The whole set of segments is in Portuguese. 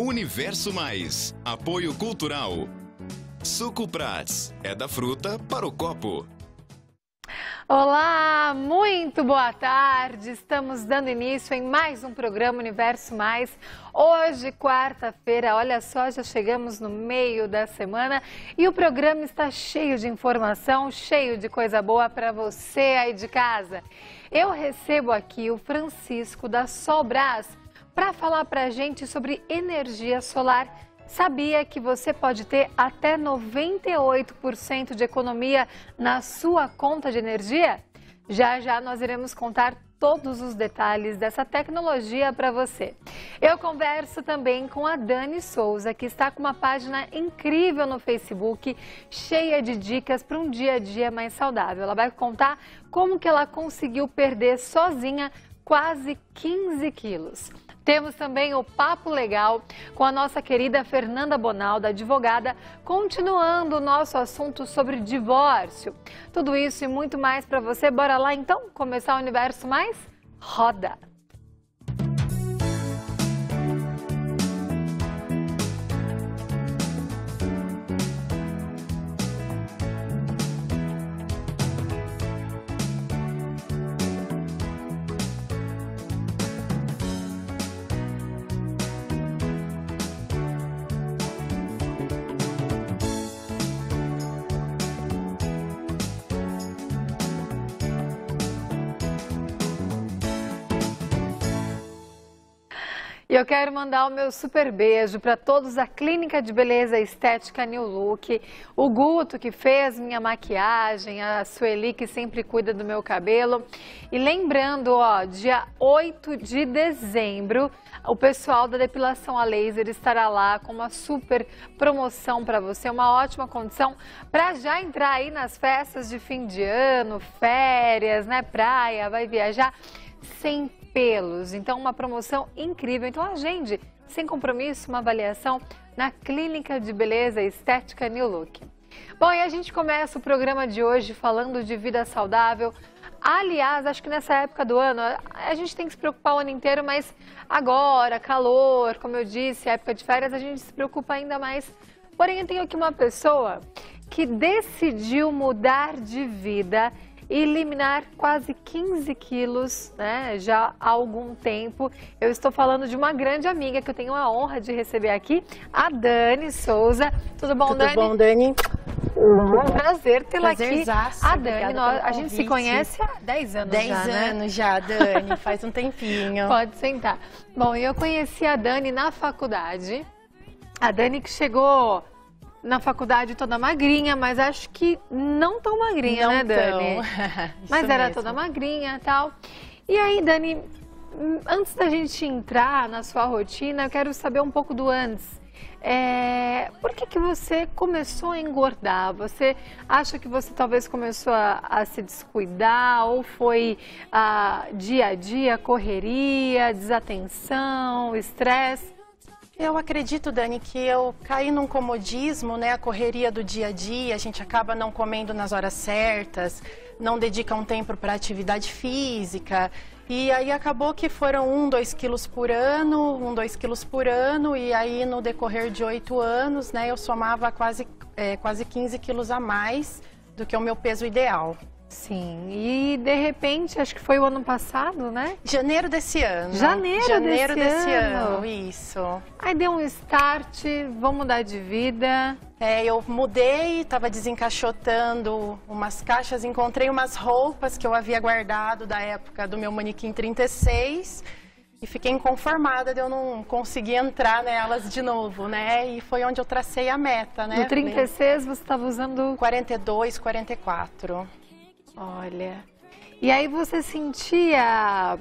Universo Mais, apoio cultural. Suco Prats, é da fruta para o copo. Olá, muito boa tarde. Estamos dando início em mais um programa Universo Mais. Hoje, quarta-feira, olha só, já chegamos no meio da semana e o programa está cheio de informação, cheio de coisa boa para você aí de casa. Eu recebo aqui o Francisco da Solbras para falar para a gente sobre energia solar. Sabia que você pode ter até 98% de economia na sua conta de energia? Já já nós iremos contar todos os detalhes dessa tecnologia para você. Eu converso também com a Dani Souza, que está com uma página incrível no Facebook, cheia de dicas para um dia a dia mais saudável. Ela vai contar como que ela conseguiu perder sozinha quase 15 quilos. Temos também o Papo Legal com a nossa querida Fernanda Bonaldo, advogada, continuando o nosso assunto sobre divórcio. Tudo isso e muito mais para você. Bora lá então começar o Universo Mais? Roda! E eu quero mandar o meu super beijo para todos da Clínica de Beleza Estética New Look, o Guto que fez minha maquiagem, a Sueli que sempre cuida do meu cabelo. E lembrando, ó, dia 8 de dezembro, o pessoal da depilação a laser estará lá com uma super promoção para você, uma ótima condição para já entrar aí nas festas de fim de ano, férias, né, praia, vai viajar sem pelos. Então, uma promoção incrível. Então, agende, sem compromisso, uma avaliação na Clínica de Beleza Estética New Look. Bom, e a gente começa o programa de hoje falando de vida saudável. Aliás, acho que nessa época do ano, a gente tem que se preocupar o ano inteiro, mas agora, calor, como eu disse, época de férias, a gente se preocupa ainda mais. Porém, eu tenho aqui uma pessoa que decidiu mudar de vida e eliminar quase 15 quilos, né, já há algum tempo. Eu estou falando de uma grande amiga que eu tenho a honra de receber aqui, a Dani Souza. Tudo bom, Dani? Tudo bom, Dani? Prazer tê-la aqui. A Dani, a gente se conhece há 10 anos 10 já, né? 10 anos já, Dani, faz um tempinho. Pode sentar. Bom, eu conheci a Dani na faculdade. A Dani que chegou na faculdade toda magrinha, mas acho que não tão magrinha, não né, Dani? Mas era mesmo. toda magrinha e tal. E aí, Dani, antes da gente entrar na sua rotina, eu quero saber um pouco do antes. Por que você começou a engordar? Você acha que você talvez começou a se descuidar ou foi dia a dia, correria, desatenção, estresse? Eu acredito, Dani, que eu caí num comodismo, né? A correria do dia a dia, a gente acaba não comendo nas horas certas, não dedica um tempo para atividade física. E aí acabou que foram 2 quilos por ano, 2 quilos por ano. E aí no decorrer de 8 anos, né, eu somava quase 15 quilos a mais do que o meu peso ideal. Sim, e de repente, acho que foi o ano passado, né? Janeiro desse ano. Janeiro desse ano, isso. Aí deu um start, vamos mudar de vida. Eu mudei, estava desencaixotando umas caixas, encontrei umas roupas que eu havia guardado da época do meu manequim 36 e fiquei inconformada de eu não conseguir entrar nelas de novo, né? E foi onde eu tracei a meta, né? No 36 você estava usando 42, 44. Olha, e aí você sentia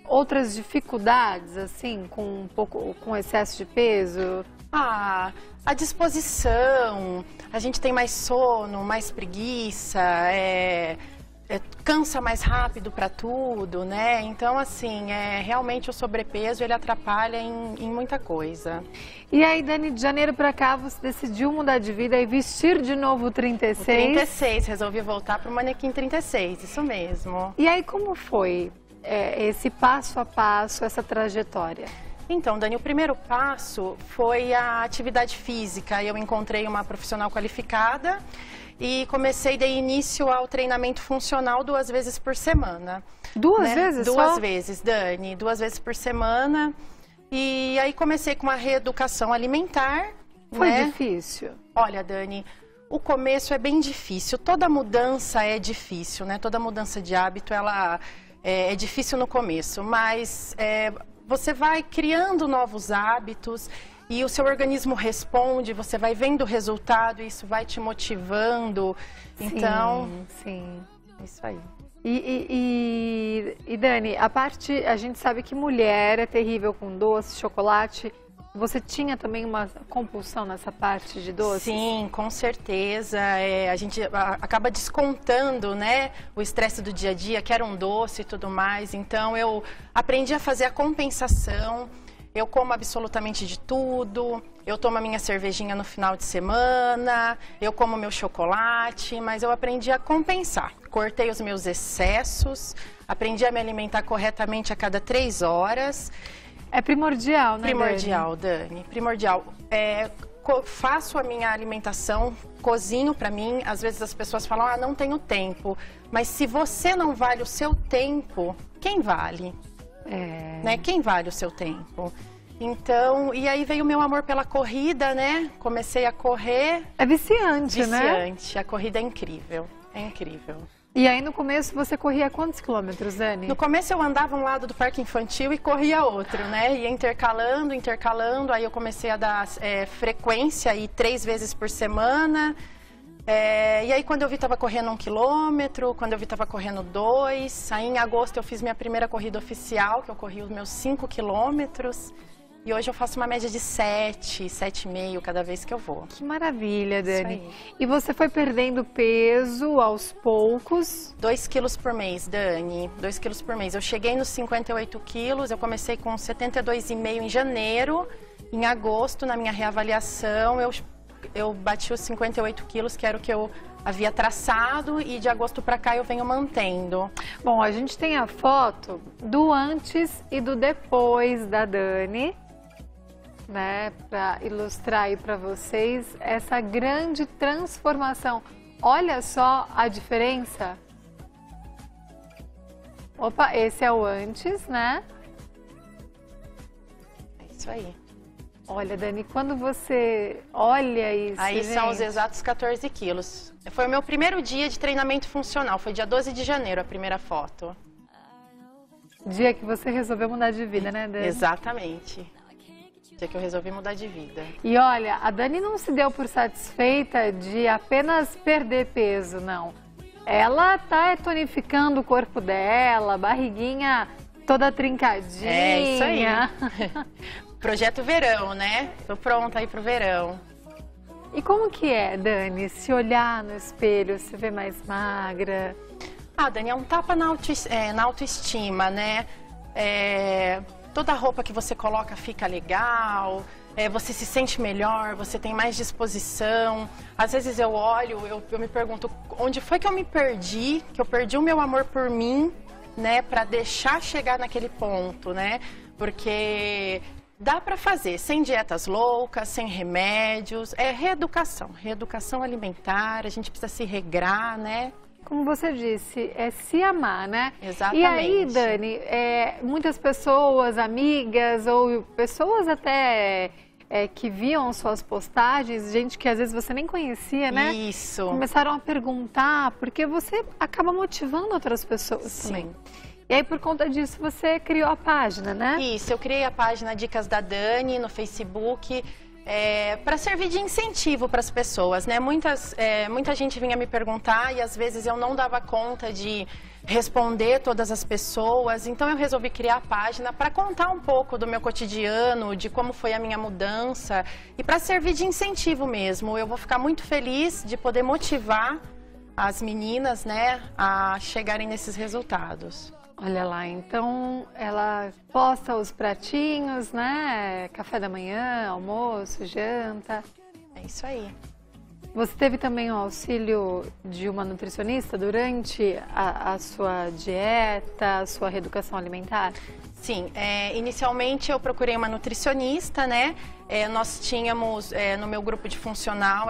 outras dificuldades, assim, com excesso de peso? A disposição, a gente tem mais sono, mais preguiça, cansa mais rápido para tudo, né? Então, assim, realmente o sobrepeso, ele atrapalha em muita coisa. E aí, Dani, de janeiro para cá, você decidiu mudar de vida e vestir de novo o 36? O 36, resolvi voltar para o manequim 36, isso mesmo. E aí, como foi esse passo a passo, essa trajetória? Então, Dani, o primeiro passo foi a atividade física. Eu encontrei uma profissional qualificada e dei início ao treinamento funcional 2 vezes por semana. Duas vezes só? 2 vezes, Dani, 2 vezes por semana. E aí comecei com uma reeducação alimentar. Foi difícil? Olha, Dani, o começo é bem difícil. Toda mudança é difícil, né? Toda mudança de hábito, ela é difícil no começo, mas você vai criando novos hábitos e o seu organismo responde, você vai vendo o resultado, isso vai te motivando. Sim, então, sim. É isso aí. E Dani, a gente sabe que mulher é terrível com doce, chocolate. Você tinha também uma compulsão nessa parte de doce? Sim, com certeza. A gente acaba descontando, né, o estresse do dia a dia, que era um doce e tudo mais. Então, eu aprendi a fazer a compensação. Eu como absolutamente de tudo. Eu tomo a minha cervejinha no final de semana. Eu como meu chocolate. Mas eu aprendi a compensar. Cortei os meus excessos. Aprendi a me alimentar corretamente a cada 3 horas. É primordial, né, Primordial, Dani? Primordial. Faço a minha alimentação, cozinho pra mim. Às vezes as pessoas falam, não tenho tempo. Mas se você não vale o seu tempo, quem vale? Né? Quem vale o seu tempo? Então, e aí veio o meu amor pela corrida, né? Comecei a correr. É viciante, né? Viciante. A corrida é incrível. É incrível. E aí no começo você corria quantos quilômetros, Dani? No começo eu andava um lado do parque infantil e corria outro, né? Ia intercalando, aí eu comecei a dar frequência aí 3 vezes por semana. E aí quando eu vi estava correndo 1 quilômetro, quando eu vi estava correndo 2. Aí em agosto eu fiz minha primeira corrida oficial, que eu corri os meus 5 quilômetros. E hoje eu faço uma média de 7,5 cada vez que eu vou. Que maravilha, Dani. Isso aí. E você foi perdendo peso aos poucos? 2 quilos por mês, Dani. 2 quilos por mês. Eu cheguei nos 58 quilos, eu comecei com 72,5 em janeiro. Em agosto, na minha reavaliação, eu bati os 58 quilos, que era o que eu havia traçado, e de agosto para cá eu venho mantendo. Bom, a gente tem a foto do antes e do depois da Dani, né, para ilustrar aí para vocês essa grande transformação. Olha só a diferença. Opa, esse é o antes, né? É isso aí. Olha, Dani, quando você olha isso, aí gente... são os exatos 14 quilos. Foi o meu primeiro dia de treinamento funcional, foi dia 12 de janeiro a primeira foto. Dia que você resolveu mudar de vida, né, Dani? Exatamente. Dia que eu resolvi mudar de vida. E olha, a Dani não se deu por satisfeita de apenas perder peso, não. Ela tá tonificando o corpo dela, barriguinha toda trincadinha. É isso aí. Projeto verão, né? Tô pronta aí pro verão. E como que é, Dani, se olhar no espelho, se vê mais magra? Dani, é um tapa na autoestima, né? Toda roupa que você coloca fica legal, você se sente melhor, você tem mais disposição. Às vezes eu olho, eu me pergunto, onde foi que eu me perdi, que eu perdi o meu amor por mim, né? Pra deixar chegar naquele ponto, né? Porque... dá para fazer, sem dietas loucas, sem remédios, reeducação alimentar, a gente precisa se regrar, né? Como você disse, é se amar, né? Exatamente. E aí, Dani, muitas pessoas, amigas ou pessoas até que viam suas postagens, gente que às vezes você nem conhecia, né? Isso. Começaram a perguntar, porque você acaba motivando outras pessoas também. E aí, por conta disso, você criou a página, né? Isso, eu criei a página Dicas da Dani no Facebook, para servir de incentivo para as pessoas, né? Muita gente vinha me perguntar e às vezes eu não dava conta de responder todas as pessoas, então eu resolvi criar a página para contar um pouco do meu cotidiano, de como foi a minha mudança e para servir de incentivo mesmo. Eu vou ficar muito feliz de poder motivar as meninas, né, a chegarem nesses resultados. Olha lá, então ela posta os pratinhos, né? Café da manhã, almoço, janta. É isso aí. Você teve também o auxílio de uma nutricionista durante a sua dieta, a sua reeducação alimentar? Sim, inicialmente eu procurei uma nutricionista, né? Nós tínhamos, no meu grupo de funcional,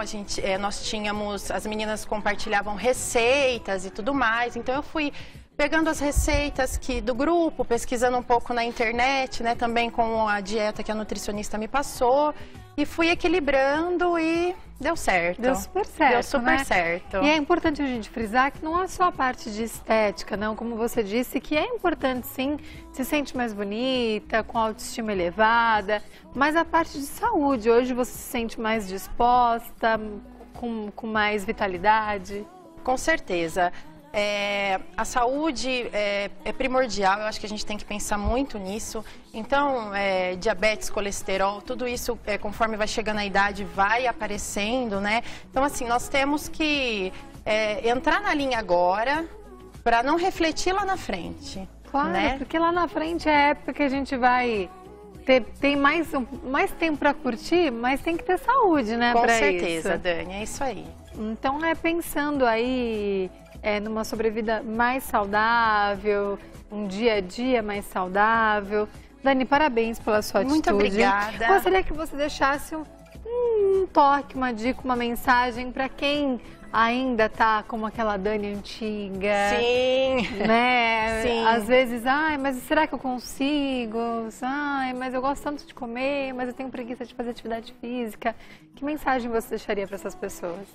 nós tínhamos, as meninas compartilhavam receitas e tudo mais, então eu fui pegando as receitas do grupo, pesquisando um pouco na internet, né? Também com a dieta que a nutricionista me passou. E fui equilibrando e deu certo. Deu super certo, Deu super né? certo. E é importante a gente frisar que não é só a parte de estética, não. Como você disse, que é importante sim, se sente mais bonita, com autoestima elevada, mas a parte de saúde, hoje você se sente mais disposta, com mais vitalidade? Com certeza. A saúde é primordial, eu acho que a gente tem que pensar muito nisso. Então, diabetes, colesterol, tudo isso, conforme vai chegando a idade, vai aparecendo, né? Então, assim, nós temos que entrar na linha agora para não refletir lá na frente. Claro, né? Porque lá na frente é a época que a gente vai tem mais tempo para curtir, mas tem que ter saúde, né? Com pra certeza, isso. Dani, é isso aí. Então, pensando aí numa sobrevida mais saudável, um dia a dia mais saudável. Dani, parabéns pela sua atitude. Muito obrigada. Gostaria que você deixasse um toque, uma dica, uma mensagem para quem ainda tá como aquela Dani antiga. Sim. Né? Sim. Às vezes, mas será que eu consigo? Mas eu gosto tanto de comer, mas eu tenho preguiça de fazer atividade física. Que mensagem você deixaria para essas pessoas?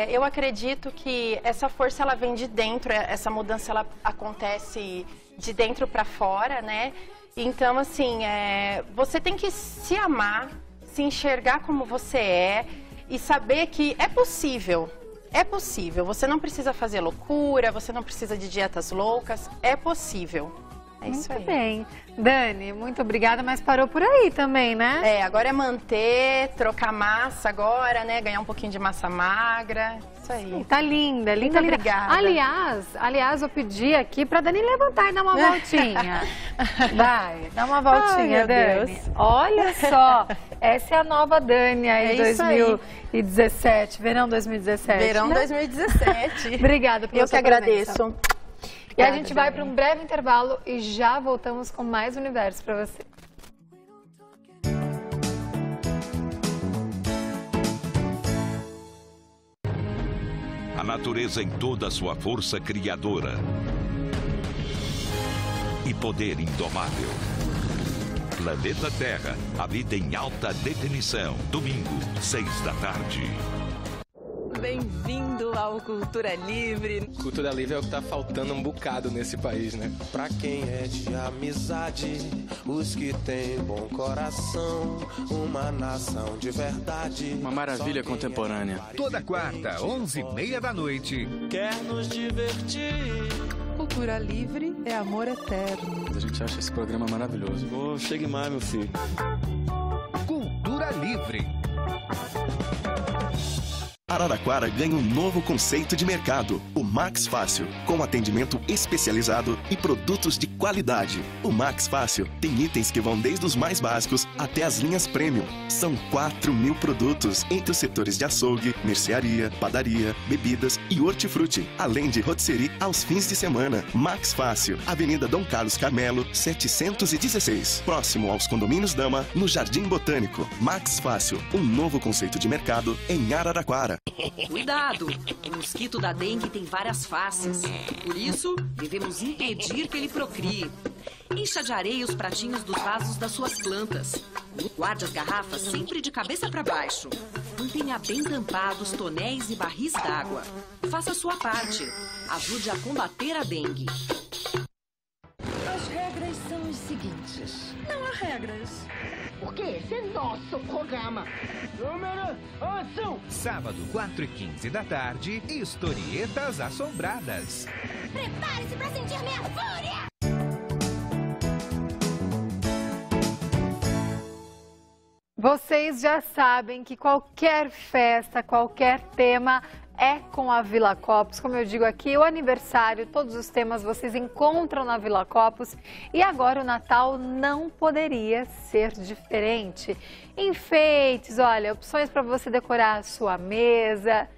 Eu acredito que essa força ela vem de dentro, essa mudança ela acontece de dentro para fora, né? Então, assim, você tem que se amar, se enxergar como você é e saber que é possível. É possível. Você não precisa fazer loucura, você não precisa de dietas loucas, é possível. É isso aí. Muito bem. Dani, muito obrigada, mas parou por aí também, né? Agora é manter, trocar massa agora, né? Ganhar um pouquinho de massa magra. Isso aí. Sim, tá linda, linda, Muito linda. obrigada. Aliás, eu pedi aqui pra Dani levantar e dar uma voltinha. Vai, dá uma voltinha, Ai, meu Dani. Deus. Olha só, essa é a nova Dani aí, É isso aí. 2017, verão 2017. Verão né? 2017. Obrigada pela Eu que sua agradeço. presença. E a gente vai Dani. para um breve intervalo e já voltamos com mais universo para você. A natureza em toda a sua força criadora e poder indomável. Planeta Terra, a vida em alta definição. Domingo, 6 da tarde. Bem-vindo ao Cultura Livre. Cultura livre é o que tá faltando um bocado nesse país, né? Pra quem é de amizade, os que têm bom coração, uma nação de verdade. Uma maravilha contemporânea. Toda quarta, 11h30 da noite. Quer nos divertir. Cultura Livre é amor eterno. A gente acha esse programa maravilhoso. Chegue mais, meu filho. Cultura Livre. Araraquara ganha um novo conceito de mercado, o Max Fácil, com atendimento especializado e produtos de qualidade. O Max Fácil tem itens que vão desde os mais básicos até as linhas premium. São 4.000 produtos entre os setores de açougue, mercearia, padaria, bebidas e hortifruti, além de rotisserie aos fins de semana. Max Fácil, Avenida Dom Carlos Carmelo, 716, próximo aos condomínios Dama, no Jardim Botânico. Max Fácil, um novo conceito de mercado em Araraquara. Cuidado! O mosquito da dengue tem várias faces. Por isso, devemos impedir que ele procrie. Encha de areia os pratinhos dos vasos das suas plantas. Guarde as garrafas sempre de cabeça para baixo. Mantenha bem tampados tonéis e barris d'água. Faça a sua parte. Ajude a combater a dengue. As regras são as seguintes. Não há regras. Porque esse é nosso programa. Número, ação! Sábado, 4h15 da tarde, Historietas Assombradas. Prepare-se para sentir minha fúria! Vocês já sabem que qualquer festa, qualquer tema é com a Villa Copos. Como eu digo aqui, o aniversário, todos os temas vocês encontram na Villa Copos. E agora o Natal não poderia ser diferente. Enfeites, olha, opções para você decorar a sua mesa,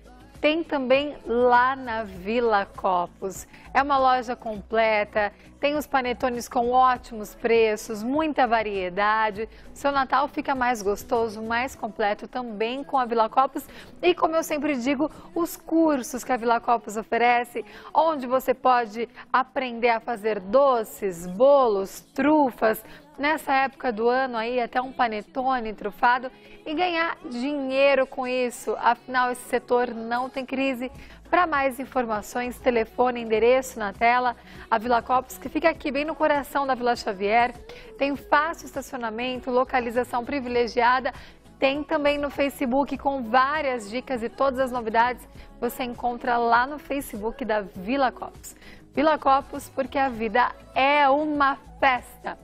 tem também lá na Vila Copos. É uma loja completa, tem os panetones com ótimos preços, muita variedade. Seu Natal fica mais gostoso, mais completo também com a Vila Copos. E como eu sempre digo, os cursos que a Vila Copos oferece, onde você pode aprender a fazer doces, bolos, trufas, nessa época do ano aí até um panetone trufado e ganhar dinheiro com isso. Afinal, esse setor não tem crise. Para mais informações, telefone, endereço na tela. A Vila Copos, que fica aqui bem no coração da Vila Xavier, tem fácil estacionamento, localização privilegiada. Tem também no Facebook com várias dicas e todas as novidades você encontra lá no Facebook da Vila Copos. Vila Copos, porque a vida é uma festa.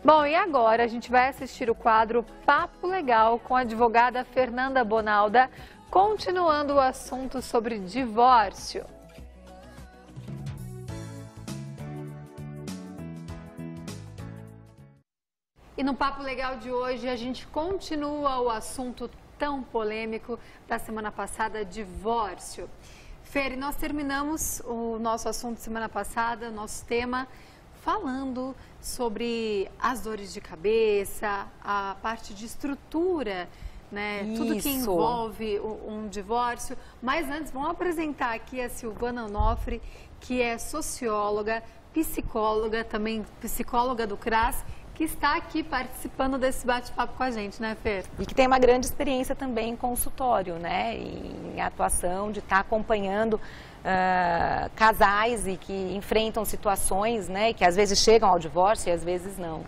Bom, e agora a gente vai assistir o quadro Papo Legal com a advogada Fernanda Bonalda, continuando o assunto sobre divórcio. E no Papo Legal de hoje a gente continua o assunto tão polêmico da semana passada, divórcio. Fer, nós terminamos o nosso assunto semana passada, nosso tema, falando sobre as dores de cabeça, a parte de estrutura, né? Tudo que envolve um divórcio. Mas antes, vamos apresentar aqui a Silvana Onofre, que é socióloga, psicóloga, também psicóloga do CRAS, que está aqui participando desse bate-papo com a gente, né, Fer? E que tem uma grande experiência também em consultório, né? Em atuação, de estar acompanhando casais e que enfrentam situações, né? E que às vezes chegam ao divórcio e às vezes não.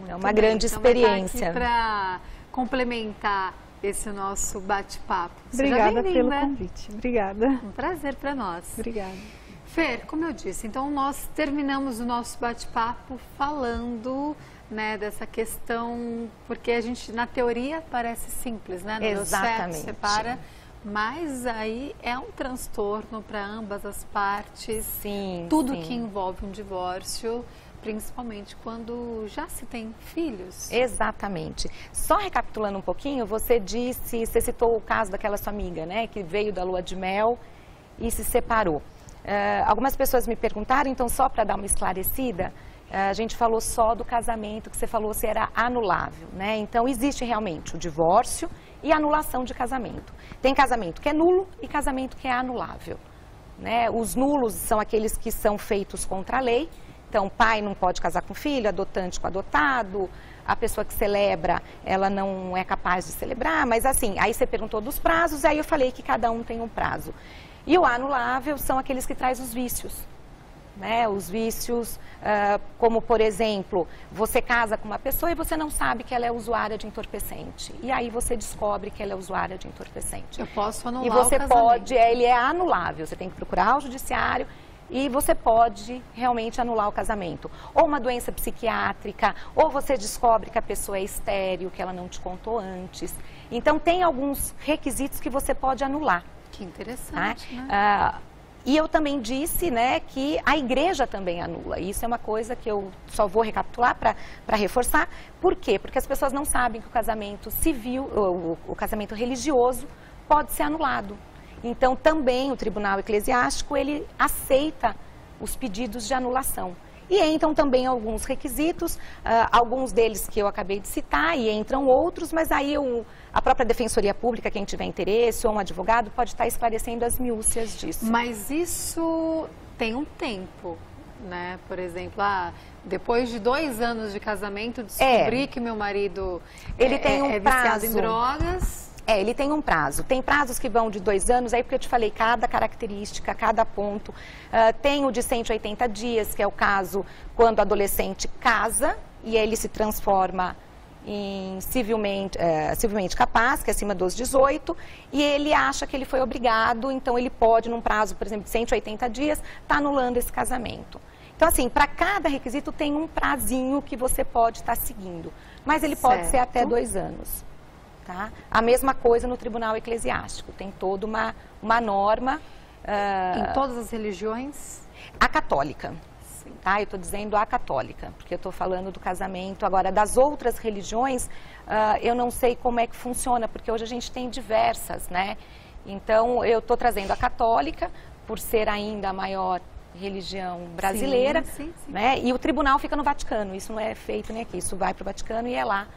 É uma grande experiência. Então, para complementar esse nosso bate-papo. Obrigada pelo convite. Obrigada. Um prazer para nós. Obrigada. Fer, como eu disse, então nós terminamos o nosso bate-papo falando, né, dessa questão, porque a gente, na teoria, parece simples, né? Exatamente. Você separa, mas aí é um transtorno para ambas as partes. Sim, tudo sim. que envolve um divórcio, principalmente quando já se tem filhos. Exatamente. Só recapitulando um pouquinho, você citou o caso daquela sua amiga, né, que veio da lua de mel e se separou. Algumas pessoas me perguntaram, então só para dar uma esclarecida, a gente falou só do casamento, que você falou se era anulável, né? Então existe realmente o divórcio e a anulação de casamento. Tem casamento que é nulo e casamento que é anulável, né? Os nulos são aqueles que são feitos contra a lei, então pai não pode casar com filho, adotante com adotado, a pessoa que celebra, ela não é capaz de celebrar, mas assim, aí você perguntou dos prazos, aí eu falei que cada um tem um prazo. E o anulável são aqueles que trazem os vícios, né? Os vícios, como por exemplo, você casa com uma pessoa e você não sabe que ela é usuária de entorpecente. E aí você descobre que ela é usuária de entorpecente. Eu posso anular o casamento. E você pode, ele é anulável, você tem que procurar o judiciário e você pode realmente anular o casamento. Ou uma doença psiquiátrica, ou você descobre que a pessoa é estéril, que ela não te contou antes. Então tem alguns requisitos que você pode anular. Que interessante, né? E eu também disse, né, que a igreja também anula. Isso é uma coisa que eu só vou recapitular para reforçar. Por quê? Porque as pessoas não sabem que o casamento civil, o casamento religioso, pode ser anulado. Então, também o Tribunal Eclesiástico, ele aceita os pedidos de anulação. E entram também alguns requisitos, alguns deles que eu acabei de citar, e entram outros, mas aí a própria Defensoria Pública, quem tiver interesse, ou um advogado, pode estar esclarecendo as minúcias disso. Mas isso tem um tempo, né? Por exemplo, depois de 2 anos de casamento, descobri que meu marido ele tem um viciado em drogas. Ele tem um prazo. Tem prazos que vão de 2 anos, aí porque eu te falei cada característica, cada ponto. Tem o de 180 dias, que é o caso quando o adolescente casa e ele se transforma em civilmente capaz, que é acima dos 18, e ele acha que ele foi obrigado, então ele pode, num prazo, por exemplo, de 180 dias, estar anulando esse casamento. Então, assim, para cada requisito tem um prazinho que você pode estar seguindo, mas ele pode ser até 2 anos. Tá? A mesma coisa no Tribunal Eclesiástico, tem toda uma norma. Em todas as religiões? A católica. Sim. Tá? Eu estou dizendo a católica, porque eu estou falando do casamento. Agora, das outras religiões, eu não sei como é que funciona, porque hoje a gente tem diversas, né? Então, eu estou trazendo a católica, por ser ainda a maior religião brasileira, sim. né? E o tribunal fica no Vaticano, isso não é feito nem aqui, isso vai para o Vaticano e é lá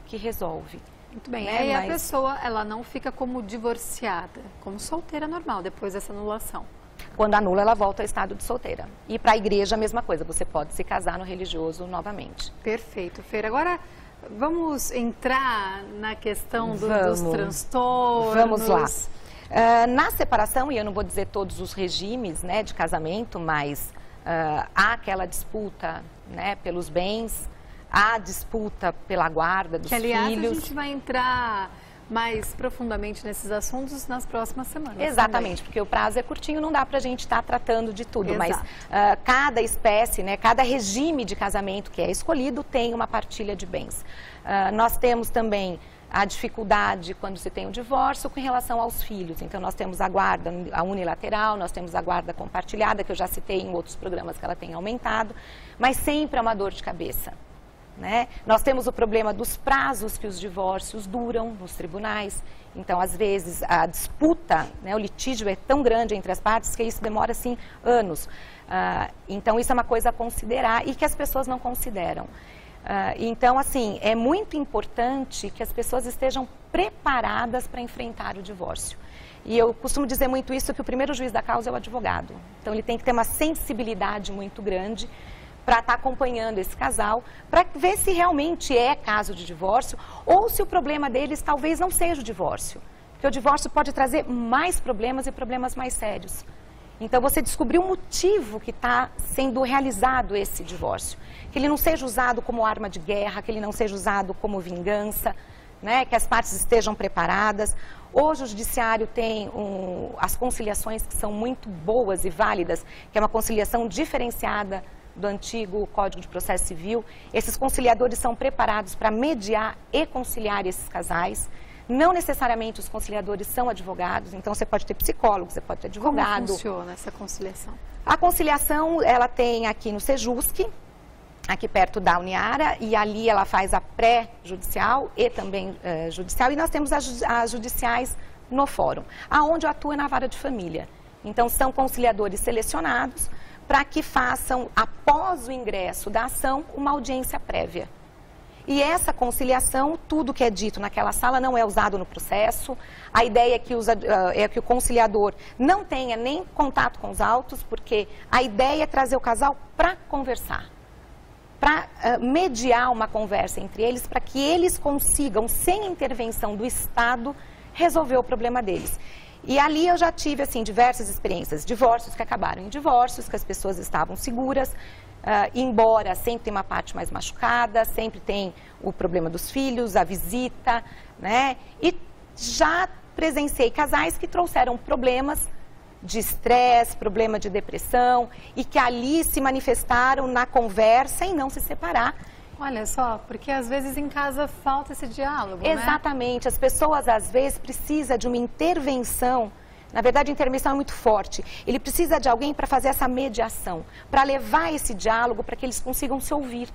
que resolve. Muito bem, né? aí a pessoa, ela não fica como divorciada, como solteira normal, depois dessa anulação. Quando anula, ela volta ao estado de solteira. E para a igreja, a mesma coisa, você pode se casar no religioso novamente. Perfeito, Feira. Agora, vamos entrar na questão dos transtornos. Vamos lá. Na separação, e eu não vou dizer todos os regimes, né, de casamento, mas há aquela disputa, né, pelos bens, há disputa pela guarda dos filhos. Aliás, a gente vai entrar mais profundamente nesses assuntos nas próximas semanas. Exatamente, também. Porque o prazo é curtinho, não dá para a gente estar tratando de tudo, Exato. mas cada espécie, né, cada regime de casamento que é escolhido tem uma partilha de bens. Nós temos também a dificuldade quando se tem um divórcio com relação aos filhos. Então, nós temos a guarda unilateral, nós temos a guarda compartilhada, que eu já citei em outros programas que ela tem aumentado, mas sempre é uma dor de cabeça, né? Nós temos o problema dos prazos que os divórcios duram nos tribunais. Então, às vezes, a disputa, né, o litígio é tão grande entre as partes que isso demora, assim, anos. Então, isso é uma coisa a considerar e que as pessoas não consideram. Então, assim, é muito importante que as pessoas estejam preparadas para enfrentar o divórcio. E eu costumo dizer muito isso, que o primeiro juiz da causa é o advogado. Então, ele tem que ter uma sensibilidade muito grande para estar acompanhando esse casal, para ver se realmente é caso de divórcio ou se o problema deles talvez não seja o divórcio. Porque o divórcio pode trazer mais problemas e problemas mais sérios. Então, você descobrir o motivo que está sendo realizado esse divórcio. Que ele não seja usado como arma de guerra, que ele não seja usado como vingança, né? Que as partes estejam preparadas. Hoje o judiciário tem as conciliações que são muito boas e válidas, que é uma conciliação diferenciada do antigo Código de Processo Civil. Esses conciliadores são preparados para mediar e conciliar esses casais. Não necessariamente os conciliadores são advogados, então você pode ter psicólogo, você pode ter advogado. Como funciona essa conciliação? A conciliação, ela tem aqui no Sejusc, aqui perto da Uniara, e ali ela faz a pré-judicial e também judicial, e nós temos as judiciais no fórum, aonde atua na vara de família. Então, são conciliadores selecionados para que façam, após o ingresso da ação, uma audiência prévia. E essa conciliação, tudo que é dito naquela sala não é usado no processo. A ideia é que o conciliador não tenha nem contato com os autos, porque a ideia é trazer o casal para conversar, para mediar uma conversa entre eles, para que eles consigam, sem intervenção do Estado, resolver o problema deles. E ali eu já tive, assim, diversas experiências, divórcios que acabaram em divórcios, que as pessoas estavam seguras, embora sempre tem uma parte mais machucada, sempre tem o problema dos filhos, a visita, né? E já presenciei casais que trouxeram problemas de estresse, problema de depressão, e que ali se manifestaram na conversa e não se separar. Olha só, porque às vezes em casa falta esse diálogo, né? Exatamente, as pessoas às vezes precisam de uma intervenção. Na verdade, a intervenção é muito forte. Ele precisa de alguém para fazer essa mediação, para levar esse diálogo para que eles consigam se ouvir.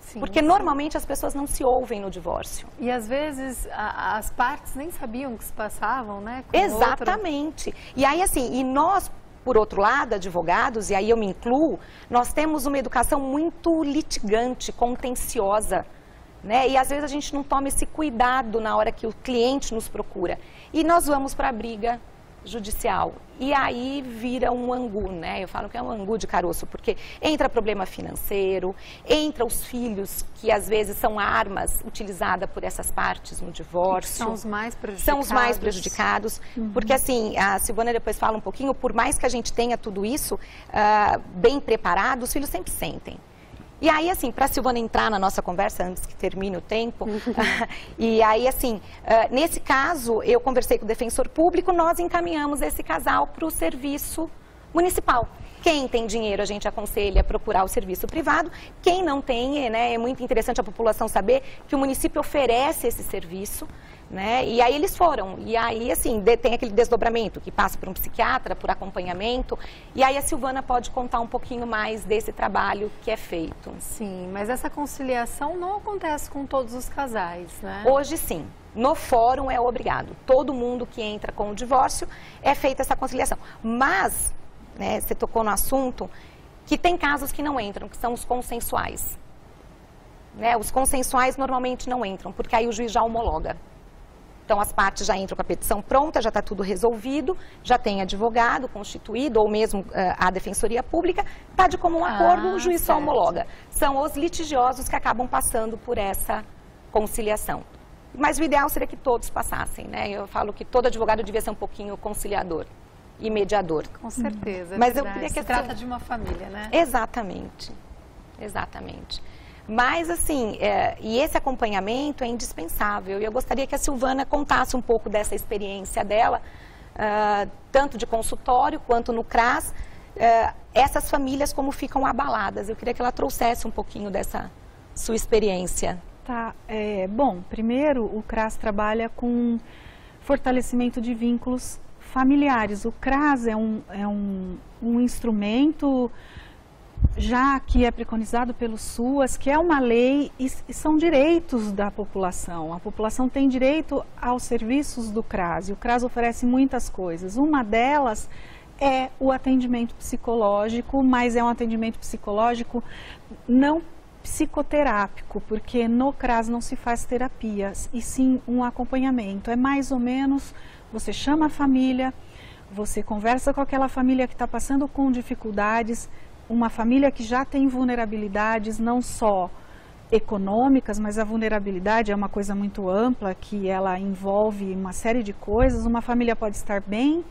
Sim, porque normalmente as pessoas não se ouvem no divórcio. E às vezes as partes nem sabiam o que se passavam, né? Exatamente. E aí assim, e nós, por outro lado, advogados, e aí eu me incluo, nós temos uma educação muito litigante, contenciosa, né? E às vezes a gente não toma esse cuidado na hora que o cliente nos procura. E nós vamos para a briga judicial. E aí vira um angu, né? Eu falo que é um angu de caroço, porque entra problema financeiro, entra os filhos, que às vezes são armas utilizadas por essas partes no divórcio. São os mais prejudicados. São os mais prejudicados, porque assim, a Silvana depois fala um pouquinho, por mais que a gente tenha tudo isso bem preparado, os filhos sempre sentem. E aí, assim, para a Silvana entrar na nossa conversa, antes que termine o tempo, e aí, assim, nesse caso, eu conversei com o defensor público, nós encaminhamos esse casal para o serviço municipal. Quem tem dinheiro, a gente aconselha a procurar o serviço privado. Quem não tem, né, é muito interessante a população saber que o município oferece esse serviço, né? E aí eles foram, e aí assim, tem aquele desdobramento que passa por um psiquiatra, por acompanhamento, e aí a Silvana pode contar um pouquinho mais desse trabalho que é feito. Sim, mas essa conciliação não acontece com todos os casais, né? Hoje sim, no fórum é obrigado, todo mundo que entra com o divórcio é feita essa conciliação, mas, né, você tocou no assunto, que tem casos que não entram, que são os consensuais. Né? Os consensuais normalmente não entram, porque aí o juiz já homologa. Então, as partes já entram com a petição pronta, já está tudo resolvido, já tem advogado constituído, ou mesmo a Defensoria Pública, está de comum acordo, o juiz só homologa. São os litigiosos que acabam passando por essa conciliação. Mas o ideal seria que todos passassem, né? Eu falo que todo advogado devia ser um pouquinho conciliador e mediador. Com certeza, Mas eu queria que se trata de uma família, né? Exatamente, exatamente. Mas, assim, e esse acompanhamento é indispensável. E eu gostaria que a Silvana contasse um pouco dessa experiência dela, tanto de consultório quanto no CRAS, essas famílias como ficam abaladas. Eu queria que ela trouxesse um pouquinho dessa sua experiência. Tá, bom, primeiro o CRAS trabalha com fortalecimento de vínculos familiares. O CRAS é um instrumento já que é preconizado pelo SUAS, que é uma lei e são direitos da população. A população tem direito aos serviços do CRAS e o CRAS oferece muitas coisas. Uma delas é o atendimento psicológico, mas é um atendimento psicológico não psicoterápico, porque no CRAS não se faz terapias, e sim um acompanhamento. É mais ou menos, você chama a família, você conversa com aquela família que está passando com dificuldades, uma família que já tem vulnerabilidades, não só econômicas, mas a vulnerabilidade é uma coisa muito ampla, que ela envolve uma série de coisas. Uma família pode estar bem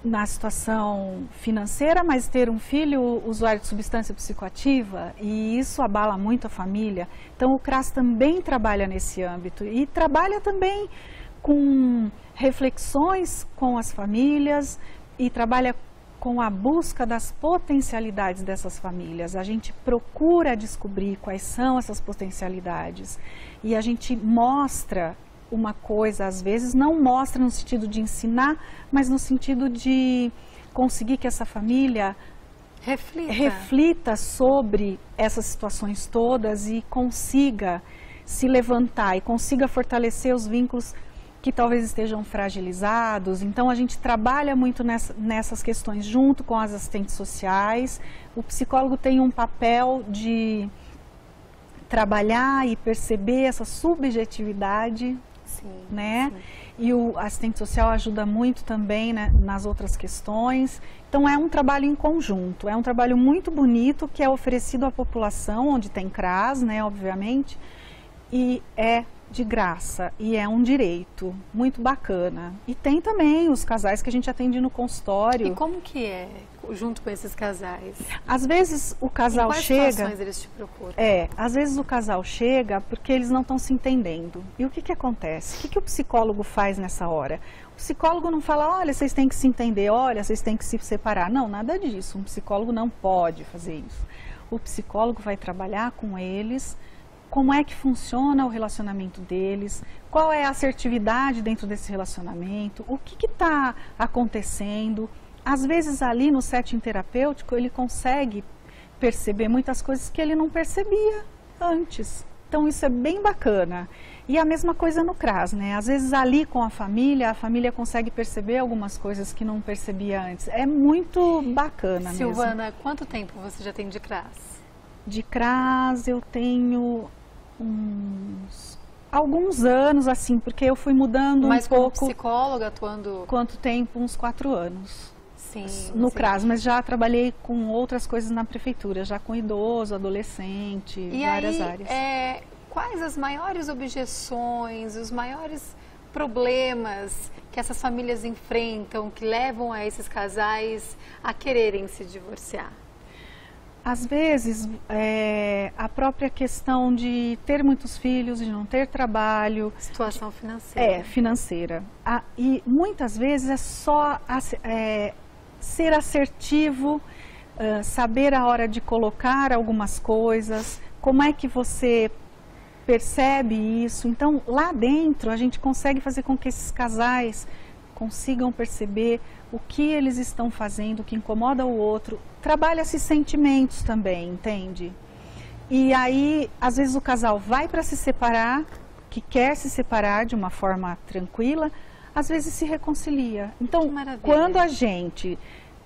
na situação financeira, mas ter um filho usuário de substância psicoativa, e isso abala muito a família. Então o CRAS também trabalha nesse âmbito e trabalha também com reflexões com as famílias e trabalha com a busca das potencialidades dessas famílias. A gente procura descobrir quais são essas potencialidades e a gente mostra uma coisa, às vezes não mostra no sentido de ensinar, mas no sentido de conseguir que essa família reflita sobre essas situações todas e consiga se levantar e consiga fortalecer os vínculos que talvez estejam fragilizados. Então a gente trabalha muito nessas questões junto com as assistentes sociais. O psicólogo tem um papel de trabalhar e perceber essa subjetividade, né? Sim. E o assistente social ajuda muito também, né, nas outras questões. Então é um trabalho em conjunto, é um trabalho muito bonito que é oferecido à população, onde tem CRAS, né, obviamente, e é de graça, e é um direito muito bacana. E tem também os casais que a gente atende no consultório. E como que é junto com esses casais? Às vezes o casal em quais chega... situações eles te procuram? Às vezes o casal chega porque eles não estão se entendendo. E o que que acontece? O que o psicólogo faz nessa hora? O psicólogo não fala, olha, vocês têm que se entender, olha, vocês têm que se separar. Não, nada disso. Um psicólogo não pode fazer isso. O psicólogo vai trabalhar com eles, como é que funciona o relacionamento deles, qual é a assertividade dentro desse relacionamento, o que está acontecendo. Às vezes ali no setting terapêutico ele consegue perceber muitas coisas que ele não percebia antes. Então isso é bem bacana. E a mesma coisa no CRAS, né? Às vezes ali com a família consegue perceber algumas coisas que não percebia antes. É muito bacana mesmo. Silvana, quanto tempo você já tem de CRAS? De CRAS eu tenho alguns anos, assim, porque eu fui mudando um pouco. Mas como psicóloga atuando? Quanto tempo? Uns 4 anos. Sim. No CRAS, mas já trabalhei com outras coisas na prefeitura, já com idoso, adolescente, várias áreas. Quais as maiores objeções, os maiores problemas que essas famílias enfrentam, que levam a esses casais a quererem se divorciar? Às vezes, a própria questão de ter muitos filhos, de não ter trabalho. Situação financeira. Financeira. E muitas vezes é só ser assertivo, saber a hora de colocar algumas coisas, como é que você percebe isso. Então, lá dentro, a gente consegue fazer com que esses casais consigam perceber o que eles estão fazendo, o que incomoda o outro. Trabalha-se sentimentos também, entende? E aí, às vezes o casal vai para se separar, que quer se separar de uma forma tranquila, às vezes se reconcilia. Então, quando a gente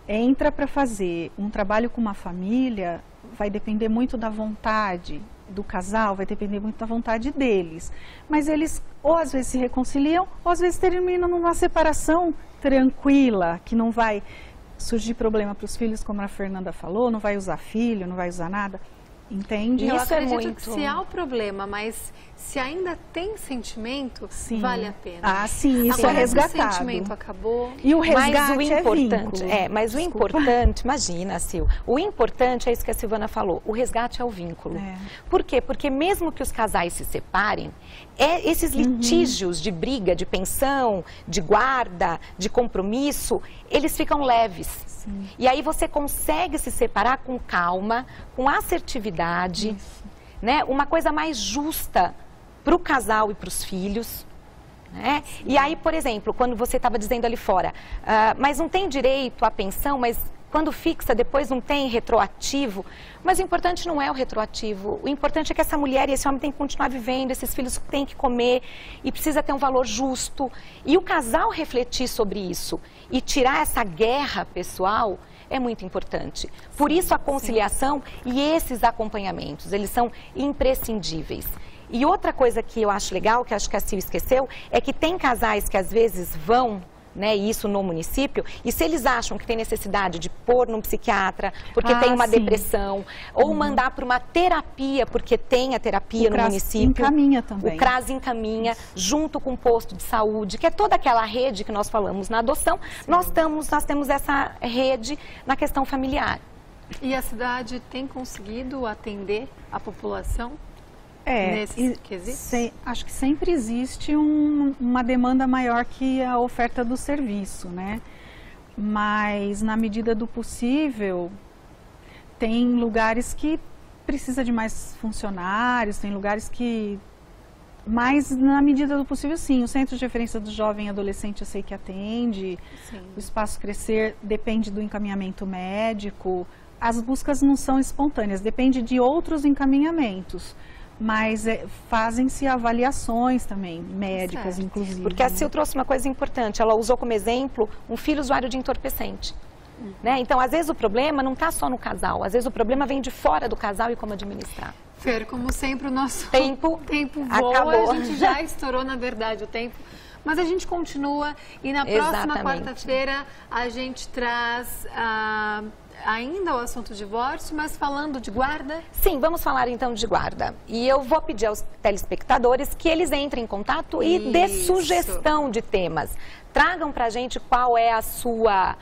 entra para fazer um trabalho com uma família, vai depender muito da vontade do casal, vai depender muito da vontade deles. Mas eles ou às vezes se reconciliam, ou às vezes terminam numa separação tranquila, que não vai surgir problema para os filhos, como a Fernanda falou, não vai usar filho, não vai usar nada. Entende? Eu acredito que se há o problema, mas se ainda tem sentimento, vale a pena. Ah, sim, isso agora, é resgatado. O sentimento acabou. E o resgate mas o importante, vínculo. O importante, imagina, Sil, o importante é isso que a Silvana falou, o resgate é o vínculo. Por quê? Porque mesmo que os casais se separem, esses litígios de briga, de pensão, de guarda, de compromisso, eles ficam leves. Sim. E aí você consegue se separar com calma, com assertividade, né? Uma coisa mais justa para o casal e para os filhos. Né? E aí, por exemplo, quando você estava dizendo ali fora, mas não tem direito à pensão, mas quando fixa, depois não tem retroativo. Mas o importante não é o retroativo. O importante é que essa mulher e esse homem têm que continuar vivendo, esses filhos têm que comer e precisa ter um valor justo. E o casal refletir sobre isso e tirar essa guerra pessoal é muito importante. Por isso a conciliação e esses acompanhamentos, eles são imprescindíveis. E outra coisa que eu acho legal, que acho que a Sil esqueceu, é que tem casais que às vezes vão, né, isso no município, e se eles acham que tem necessidade de pôr num psiquiatra, porque tem uma depressão, ou mandar para uma terapia, porque tem a terapia no município. O CRAS encaminha também. O CRAS encaminha, junto com o posto de saúde, que é toda aquela rede que nós falamos na adoção, nós temos essa rede na questão familiar. E a cidade tem conseguido atender a população? Acho que sempre existe uma demanda maior que a oferta do serviço, né? Mas na medida do possível, tem lugares que precisa de mais funcionários, tem lugares que... Mas na medida do possível, sim. O Centro de Referência do Jovem e Adolescente eu sei que atende, o Espaço Crescer depende do encaminhamento médico, as buscas não são espontâneas, depende de outros encaminhamentos. Mas fazem-se avaliações também, médicas, inclusive. Porque a Sil trouxe uma coisa importante, ela usou como exemplo um filho usuário de entorpecente. Né? Então, às vezes o problema não está só no casal, às vezes o problema vem de fora do casal e como administrar. Fer, como sempre, o nosso tempo voa, acabou. A gente já estourou, na verdade, o tempo. Mas a gente continua e na próxima quarta-feira a gente traz... ainda o assunto divórcio, mas falando de guarda? Sim, vamos falar então de guarda. E eu vou pedir aos telespectadores que eles entrem em contato e dê sugestão de temas. Tragam pra gente qual é a sua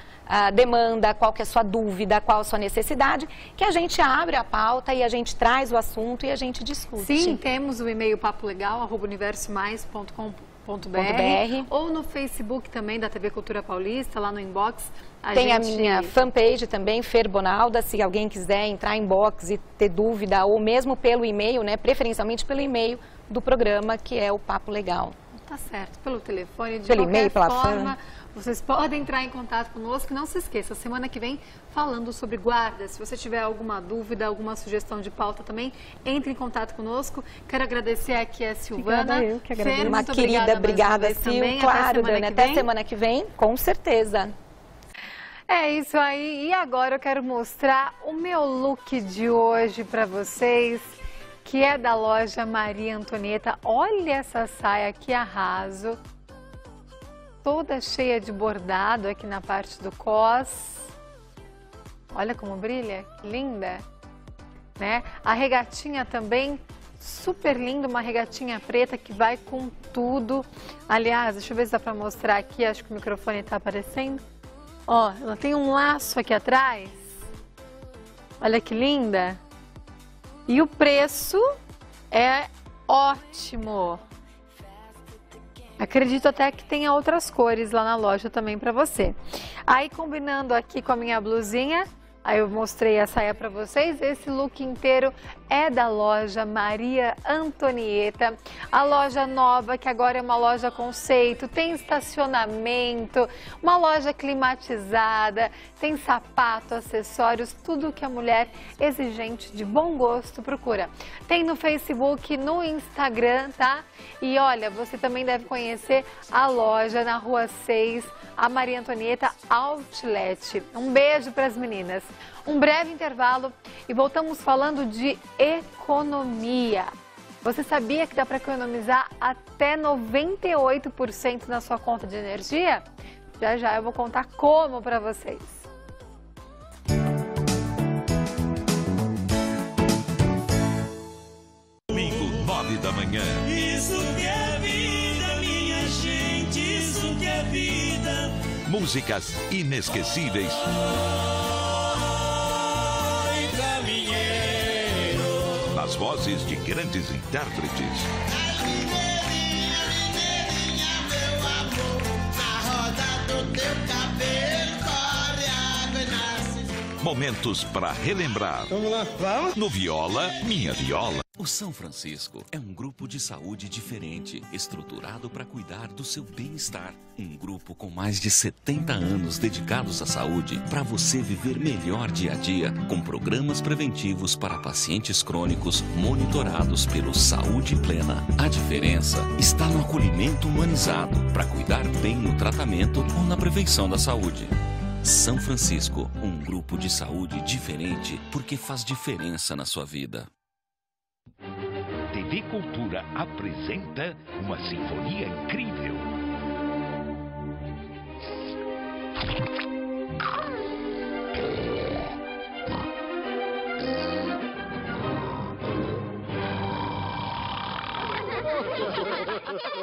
demanda, qual que é a sua dúvida, qual a sua necessidade, que a gente abre a pauta e a gente traz o assunto e a gente discute. Sim, temos o e-mail papolegal@universomais.com.br ou no Facebook também da TV Cultura Paulista, lá no inbox. Tem a minha fanpage também, Fer Bonalda, se alguém quiser entrar em inbox e ter dúvida, ou mesmo pelo e-mail, né, preferencialmente pelo e-mail do programa, que é o Papo Legal. Tá certo, pelo telefone, de pelo qualquer e-mail, pela forma, vocês podem entrar em contato conosco. Não se esqueça, semana que vem falando sobre guarda. Se você tiver alguma dúvida, alguma sugestão de pauta também, entre em contato conosco. Quero agradecer aqui a Silvana. Eu que agradeço. Uma querida, obrigada, Sil. Claro, Dani, até semana que vem, com certeza. É isso aí. E agora eu quero mostrar o meu look de hoje para vocês, que é da loja Maria Antonieta. Olha essa saia, que arraso. Toda cheia de bordado aqui na parte do cós. Olha como brilha, que linda. Né? A regatinha também, super linda, uma regatinha preta que vai com tudo. Aliás, deixa eu ver se dá para mostrar aqui, acho que o microfone está aparecendo. Ó, ela tem um laço aqui atrás. Olha que linda. E o preço é ótimo. Acredito até que tenha outras cores lá na loja também para você. Aí, combinando aqui com a minha blusinha, Aí eu mostrei a saia para vocês, esse look inteiro é da loja Maria Antonieta, a loja nova que agora é uma loja conceito, tem estacionamento, uma loja climatizada, tem sapato, acessórios, tudo que a mulher exigente de bom gosto procura. Tem no Facebook, no Instagram, tá? E olha, você também deve conhecer a loja na Rua 6, a Maria Antonieta Outlet. Um beijo para as meninas. Um breve intervalo e voltamos falando de economia. Você sabia que dá para economizar até 98% na sua conta de energia? Já já eu vou contar como para vocês. Domingo, 9 da manhã. Isso que é vida, minha gente, isso que é vida. Músicas inesquecíveis. Oi, caminheiro. Nas vozes de grandes intérpretes. Mineirinha, meu amor, na roda do teu cabelo corre água e nasce. Momentos para relembrar. Vamos lá, vamos? No Viola, Minha Viola. O São Francisco é um grupo de saúde diferente, estruturado para cuidar do seu bem-estar. Um grupo com mais de 70 anos dedicados à saúde, para você viver melhor dia a dia, com programas preventivos para pacientes crônicos monitorados pelo Saúde Plena. A diferença está no acolhimento humanizado, para cuidar bem no tratamento ou na prevenção da saúde. São Francisco, um grupo de saúde diferente, porque faz diferença na sua vida. TV Cultura apresenta uma sinfonia incrível.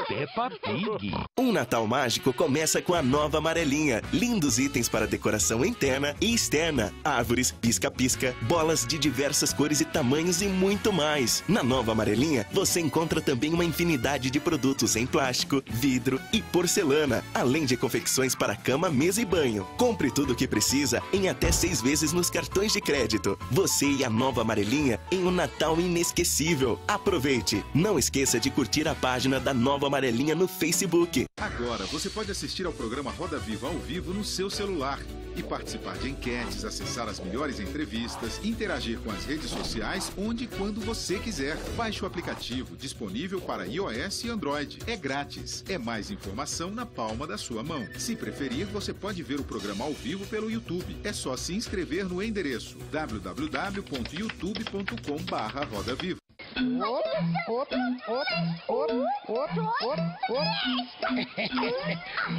Peppa Pig. Um Natal mágico começa com a nova amarelinha. Lindos itens para decoração interna e externa. Árvores, pisca-pisca, bolas de diversas cores e tamanhos e muito mais. Na nova amarelinha, você encontra também uma infinidade de produtos em plástico, vidro e porcelana. Além de confecções para cama, mesa e banho. Compre tudo o que precisa em até 6 vezes nos cartões de crédito. Você e a nova amarelinha em um Natal inesquecível. Aproveite! Não esqueça de curtir a página da Nova Amarelinha no Facebook. Agora você pode assistir ao programa Roda Viva ao vivo no seu celular e participar de enquetes, acessar as melhores entrevistas, interagir com as redes sociais onde e quando você quiser. Baixe o aplicativo disponível para iOS e Android. É grátis. É mais informação na palma da sua mão. Se preferir, você pode ver o programa ao vivo pelo YouTube. É só se inscrever no endereço www.youtube.com/rodaviva.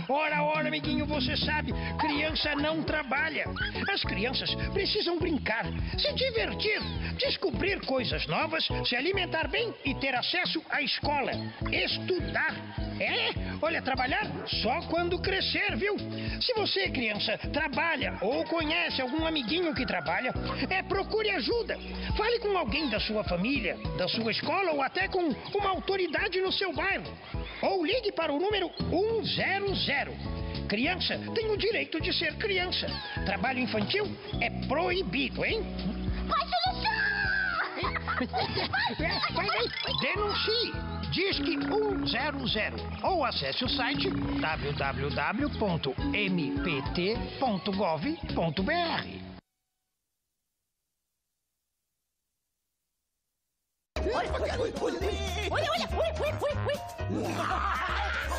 Ora, amiguinho, você sabe, criança não trabalha. As crianças precisam brincar, se divertir, descobrir coisas novas, se alimentar bem e ter acesso à escola. Estudar. Olha, trabalhar só quando crescer, viu? Se você, criança, trabalha ou conhece algum amiguinho que trabalha, procure ajuda. Fale com alguém da sua família, da sua escola ou até com uma autoridade no seu bairro. Ou ligue para o número 100. Criança tem o direito de ser criança. Trabalho infantil é proibido, hein? Vai, denuncie. Disque 100 ou acesse o site www.mpt.gov.br. Olha.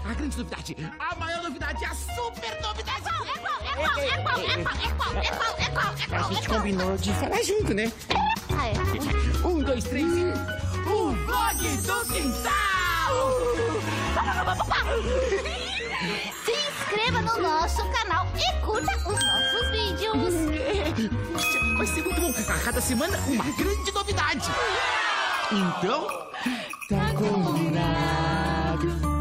A grande novidade, a maior novidade, a super novidade. É qual? A gente combinou de falar junto, né? 1, 2, 3 e... O Vlog do Quintal! Se inscreva no nosso canal e curta os nossos vídeos. Vai ser muito bom. A cada semana, uma grande novidade. Então, tá combinado.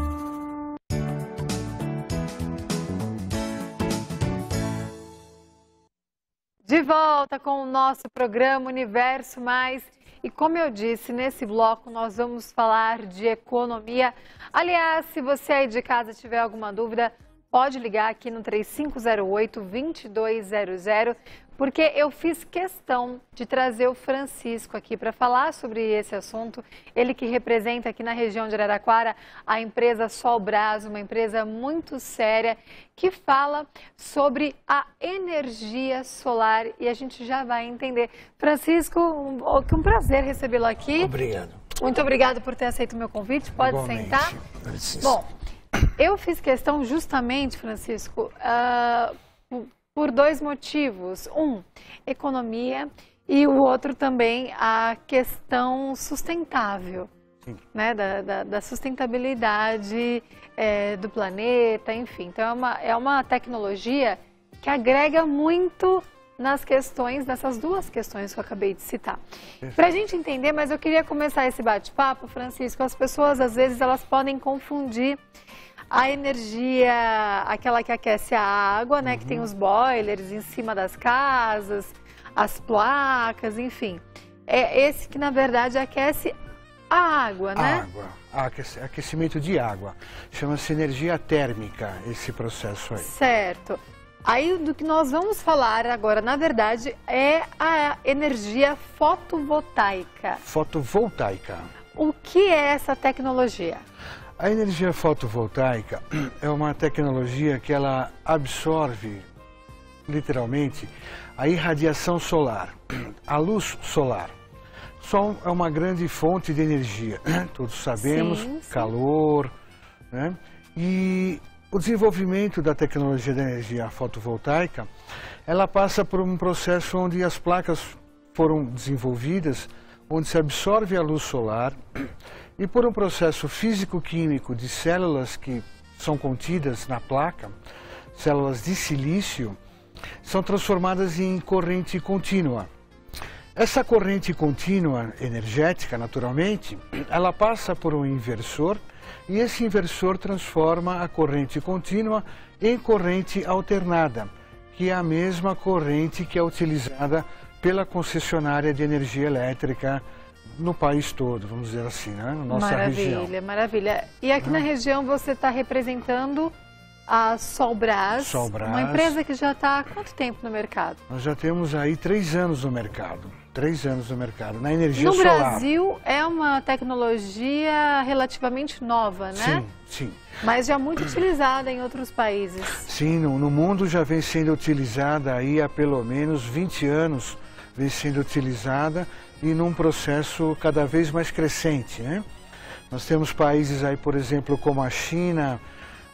De volta com o nosso programa Universo Mais. E como eu disse, nesse bloco nós vamos falar de economia. Aliás, se você aí de casa tiver alguma dúvida, pode ligar aqui no 3508-2200, porque eu fiz questão de trazer o Francisco aqui para falar sobre esse assunto. Ele que representa aqui na região de Araraquara a empresa Solbras, uma empresa muito séria que fala sobre a energia solar e a gente já vai entender. Francisco, um prazer recebê-lo aqui. Obrigado. Muito obrigado por ter aceito o meu convite. Pode sentar. Bom, eu fiz questão justamente, Francisco, por dois motivos. Um, economia, e o outro também a questão sustentável, né? Da sustentabilidade do planeta, enfim. Então é uma tecnologia que agrega muito nas questões, nessas duas questões que eu acabei de citar. Para a gente entender, mas eu queria começar esse bate-papo, Francisco, as pessoas às vezes elas podem confundir a energia, aquela que aquece a água, né, que tem os boilers em cima das casas, as placas, enfim. É esse que, na verdade, aquece a água, né? Água, aquecimento de água. Chama-se energia térmica, esse processo aí. Certo. Aí, do que nós vamos falar agora, na verdade, é a energia fotovoltaica. Fotovoltaica. O que é essa tecnologia? A energia fotovoltaica é uma tecnologia que ela absorve, literalmente, a irradiação solar, a luz solar. O Sol é uma grande fonte de energia, todos sabemos, sim. Calor, né? E o desenvolvimento da tecnologia da energia fotovoltaica, ela passa por um processo onde as placas foram desenvolvidas, onde se absorve a luz solar, e por um processo físico-químico de células que são contidas na placa, células de silício, são transformadas em corrente contínua. Essa corrente contínua energética, naturalmente, ela passa por um inversor e esse inversor transforma a corrente contínua em corrente alternada, que é a mesma corrente que é utilizada pela concessionária de energia elétrica no país todo, vamos dizer assim, né? Na nossa região. Maravilha, maravilha. E aqui na região você está representando a Solbras, uma empresa que já está há quanto tempo no mercado? Nós já temos aí 3 anos no mercado, 3 anos no mercado, na energia solar. No Brasil é uma tecnologia relativamente nova, né? Sim, sim. Mas já muito utilizada em outros países. Sim, no mundo já vem sendo utilizada aí há pelo menos 20 anos, vem sendo utilizada e num processo cada vez mais crescente, né? Nós temos países aí, por exemplo, como a China,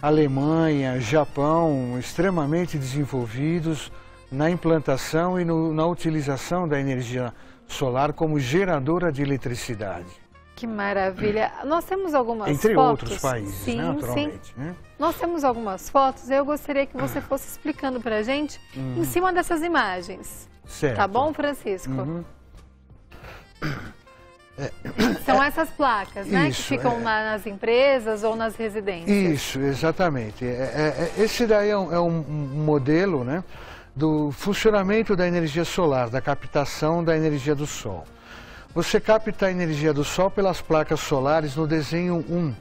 Alemanha, Japão, extremamente desenvolvidos na implantação e na utilização da energia solar como geradora de eletricidade. Que maravilha! Nós temos algumas fotos. Entre outros países, sim, né, naturalmente. Sim. Né? Nós temos algumas fotos, eu gostaria que você fosse explicando para a gente em cima dessas imagens. Certo. Tá bom, Francisco? São essas placas, né, isso, que ficam nas empresas ou nas residências. Isso, exatamente. Esse daí é um modelo, né, do funcionamento da energia solar, da captação da energia do Sol. Você capta a energia do Sol pelas placas solares no desenho 1.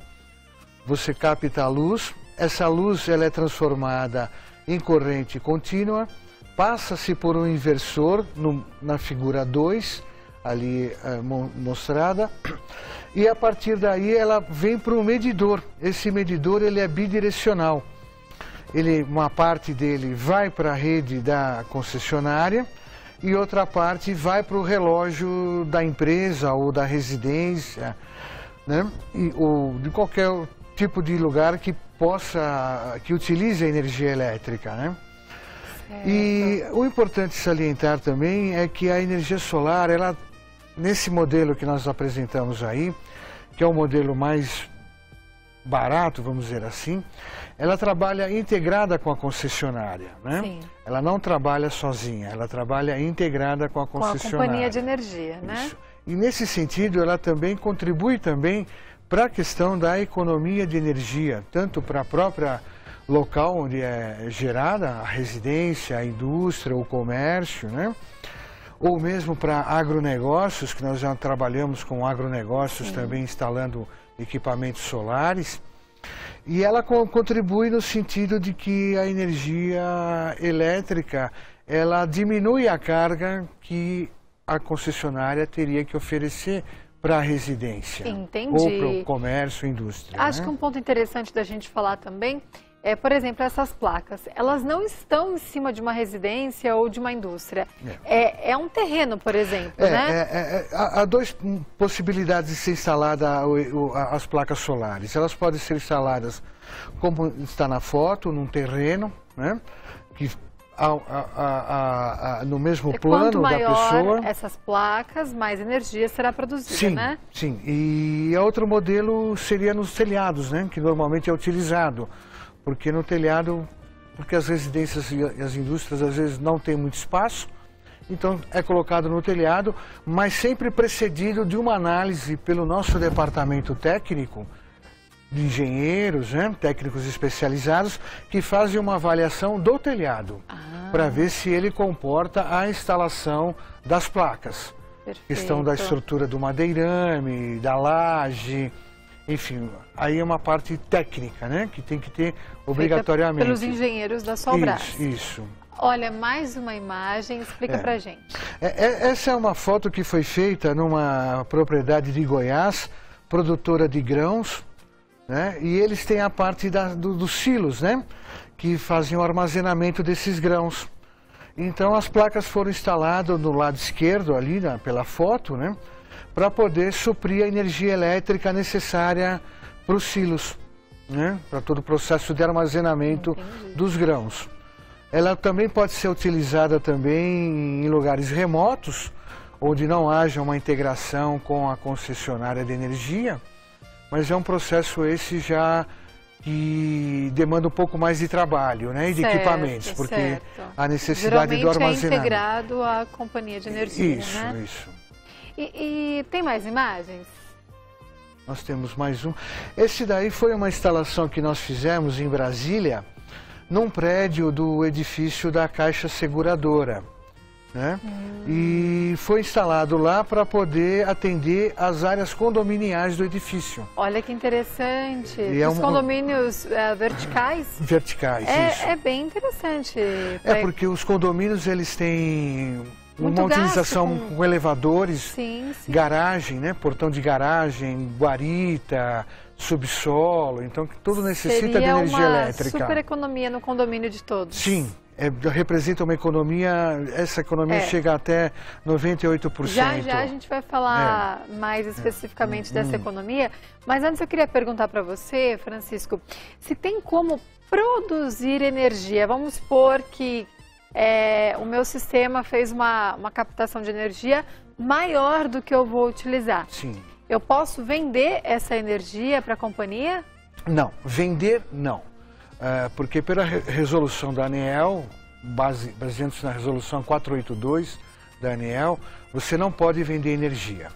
Você capta a luz, essa luz ela é transformada em corrente contínua, passa-se por um inversor na figura 2, ali mostrada, e a partir daí ela vem para um medidor. Esse medidor ele é bidirecional. Uma parte dele vai para a rede da concessionária e outra parte vai para o relógio da empresa ou da residência, né? Ou de qualquer tipo de lugar que utilize a energia elétrica, né? E o importante salientar também é que a energia solar, nesse modelo que nós apresentamos aí, que é o modelo mais barato, vamos dizer assim, ela trabalha integrada com a concessionária, né? Sim. Ela não trabalha sozinha, ela trabalha integrada com a concessionária. Com a companhia de energia, né? Isso. E nesse sentido, ela também contribui também para a questão da economia de energia, tanto para a própria local onde é gerada a residência, a indústria, o comércio, né? Ou mesmo para agronegócios, que nós já trabalhamos com agronegócios também instalando equipamentos solares. E ela contribui no sentido de que a energia elétrica, ela diminui a carga que a concessionária teria que oferecer para a residência. Entendi. Ou para o comércio, indústria. Acho né? que um ponto interessante da gente falar também é, por exemplo, essas placas. Elas não estão em cima de uma residência ou de uma indústria. É um terreno, por exemplo, né? Há duas possibilidades de ser instalada as placas solares. Elas podem ser instaladas, como está na foto, num terreno, né? Que no mesmo plano da pessoa. Quanto maior essas placas, mais energia será produzida, né? Sim, e outro modelo seria nos telhados, né? Que normalmente é utilizado, porque no telhado, porque as residências e as indústrias às vezes não têm muito espaço, então é colocado no telhado, mas sempre precedido de uma análise pelo nosso departamento técnico, de engenheiros, né, técnicos especializados, que fazem uma avaliação do telhado, para ver se ele comporta a instalação das placas. Perfeito. Questão da estrutura do madeirame, da laje, enfim, aí é uma parte técnica, né, que tem que ter obrigatoriamente. Pelos engenheiros da Solbras. Isso. Olha, mais uma imagem, explica pra gente. Essa é uma foto que foi feita numa propriedade de Goiás, produtora de grãos, né? E eles têm a parte dos silos, né? Que fazem o armazenamento desses grãos. Então as placas foram instaladas no lado esquerdo ali, pela foto, né? Para poder suprir a energia elétrica necessária para os silos, né? Para todo o processo de armazenamento dos grãos. Ela também pode ser utilizada também em lugares remotos, onde não haja uma integração com a concessionária de energia. Mas é um processo esse já que demanda um pouco mais de trabalho, né, e de equipamentos, porque a necessidade do armazenamento. Geralmente é integrado à companhia de energia, né? Isso. E tem mais imagens? Nós temos mais um. Esse daí foi uma instalação que nós fizemos em Brasília, num prédio do edifício da Caixa Seguradora. Né? E foi instalado lá para poder atender as áreas condominiais do edifício. Olha que interessante. E os condomínios verticais? Verticais, isso. É bem interessante. Porque os condomínios eles têm uma utilização com elevadores, garagem, né? Portão de garagem, guarita, subsolo, então tudo necessita de energia elétrica. Seria uma super economia no condomínio de todos. Sim. Representa uma economia, essa economia chega até 98%. Já a gente vai falar mais especificamente dessa economia, mas antes eu queria perguntar para você, Francisco, se tem como produzir energia. Vamos supor que o meu sistema fez uma captação de energia maior do que eu vou utilizar. Sim. Eu posso vender essa energia para a companhia? Não, vender não. Porque pela resolução da ANEEL, baseando-se na resolução 482 da ANEEL, você não pode vender energia.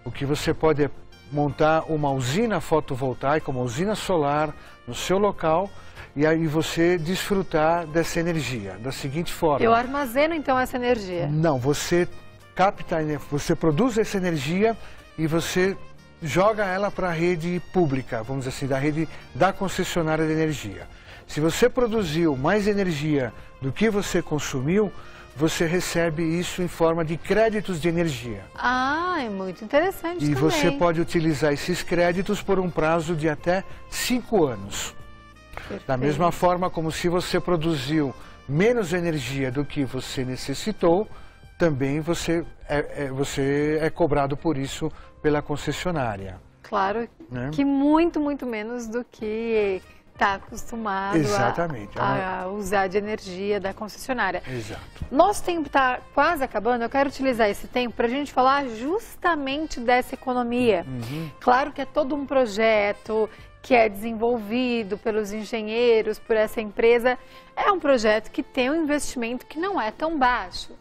O que você pode é montar uma usina fotovoltaica, uma usina solar no seu local e aí você desfrutar dessa energia, da seguinte forma. Eu armazeno então essa energia? Não, você capta, você produz essa energia e você joga ela para a rede pública, vamos dizer assim, da rede da concessionária de energia. Se você produziu mais energia do que você consumiu, você recebe isso em forma de créditos de energia. Ah, é muito interessante também. E você pode utilizar esses créditos por um prazo de até 5 anos. Perfeito. Da mesma forma como se você produziu menos energia do que você necessitou, também você é cobrado por isso pela concessionária. Claro, né? Que muito menos do que está acostumado a usar de energia da concessionária. Exato. Nosso tempo está quase acabando, eu quero utilizar esse tempo para a gente falar justamente dessa economia. Claro que é todo um projeto que é desenvolvido pelos engenheiros, por essa empresa. É um projeto que tem um investimento que não é tão baixo.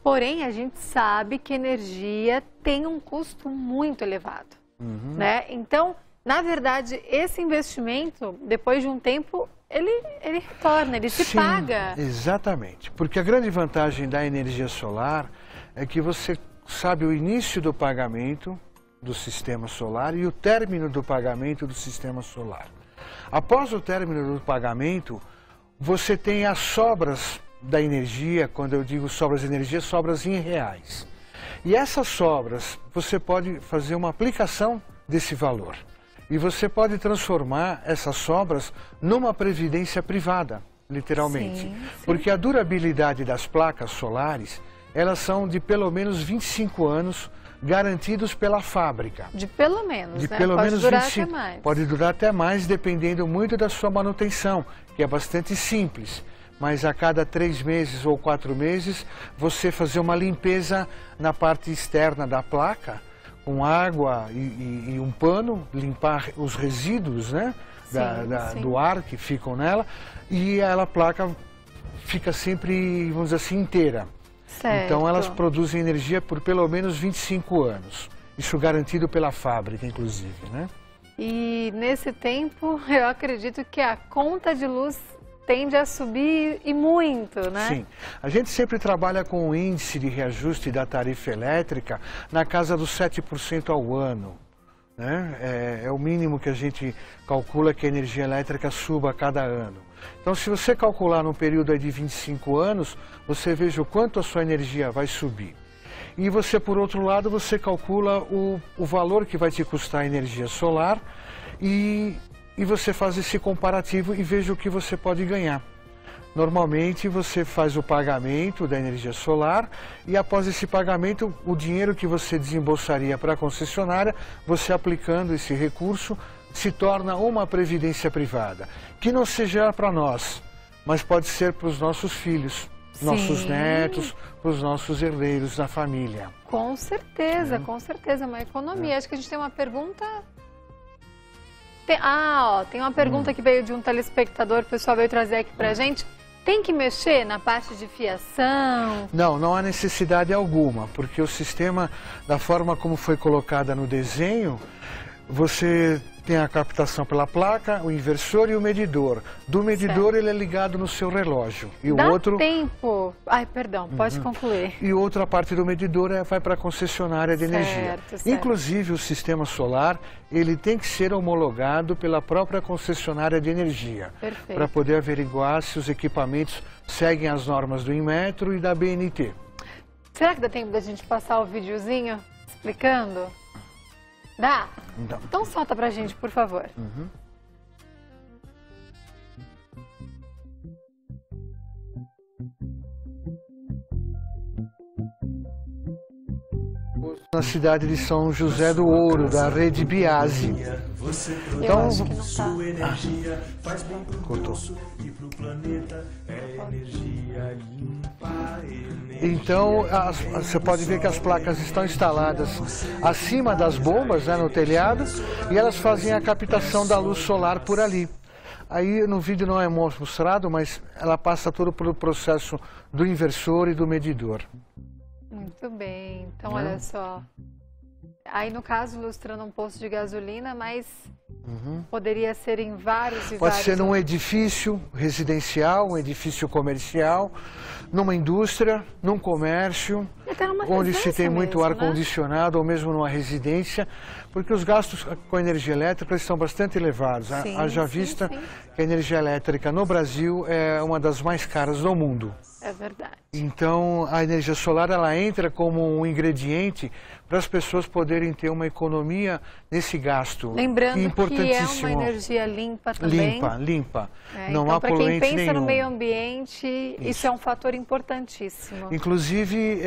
Porém, a gente sabe que energia tem um custo muito elevado. Né? Então, na verdade, esse investimento, depois de um tempo, ele retorna, ele se paga. Exatamente, porque a grande vantagem da energia solar é que você sabe o início do pagamento do sistema solar e o término do pagamento do sistema solar. Após o término do pagamento, você tem as sobras da energia, quando eu digo sobras de energia, sobras em reais. E essas sobras, você pode fazer uma aplicação desse valor. E você pode transformar essas sobras numa previdência privada, literalmente. Sim. Porque a durabilidade das placas solares, elas são de pelo menos 25 anos, garantidos pela fábrica. De pelo menos, De né? pelo Pode menos durar 25. até mais. Pode durar até mais, dependendo muito da sua manutenção, que é bastante simples. Mas a cada 3 meses ou 4 meses, você fazer uma limpeza na parte externa da placa, com água e um pano, limpar os resíduos, né, do ar que ficam nela, e a placa fica sempre, vamos dizer assim, inteira. Certo. Então elas produzem energia por pelo menos 25 anos. Isso garantido pela fábrica, inclusive, né? E nesse tempo, eu acredito que a conta de luz tende a subir e muito, né? Sim. A gente sempre trabalha com o índice de reajuste da tarifa elétrica na casa dos 7% ao ano. Né? É o mínimo que a gente calcula que a energia elétrica suba a cada ano. Então, se você calcular num período aí de 25 anos, você veja o quanto a sua energia vai subir. E você, por outro lado, você calcula o valor que vai te custar a energia solar e você faz esse comparativo e veja o que você pode ganhar. Normalmente você faz o pagamento da energia solar e após esse pagamento, o dinheiro que você desembolsaria para a concessionária, você aplicando esse recurso, se torna uma previdência privada. Que não seja para nós, mas pode ser para os nossos filhos, nossos netos, para os nossos herdeiros da família. Com certeza, com certeza, uma economia. Acho que a gente tem uma pergunta... Tem uma pergunta que veio de um telespectador, o pessoal veio trazer aqui pra gente. Tem que mexer na parte de fiação? Não há necessidade alguma, porque o sistema, da forma como foi colocada no desenho, você tem a captação pela placa, o inversor e o medidor. Do medidor ele é ligado no seu relógio. E Dá o outro... tempo... Ai, perdão, pode concluir. E outra parte do medidor vai para a concessionária de energia. Certo. Inclusive o sistema solar, ele tem que ser homologado pela própria concessionária de energia. Perfeito. Para poder averiguar se os equipamentos seguem as normas do Inmetro e da BNT. Será que dá tempo da gente passar o videozinho explicando? Dá? Então solta pra gente, por favor. Na cidade de São José do Ouro, da rede Biase. Então, Então, você pode ver que as placas estão instaladas acima das bombas, né, no telhado, e elas fazem a captação da luz solar por ali. Aí no vídeo não é mostrado, mas ela passa todo pelo processo do inversor e do medidor. Muito bem, então olha só. Aí no caso, ilustrando um posto de gasolina, mas poderia ser em vários e vários... Pode ser num edifício residencial, um edifício comercial, numa indústria, num comércio, onde se tem muito ar-condicionado, ou mesmo numa residência, porque os gastos com a energia elétrica estão bastante elevados. Haja vista que a energia elétrica no Brasil é uma das mais caras do mundo. É verdade. Então, a energia solar, ela entra como um ingrediente para as pessoas poderem ter uma economia nesse gasto. Lembrando que é uma energia limpa também. Limpa. Não então, há poluente nenhum. Para quem pensa no meio ambiente, isso é um fator importantíssimo. Inclusive,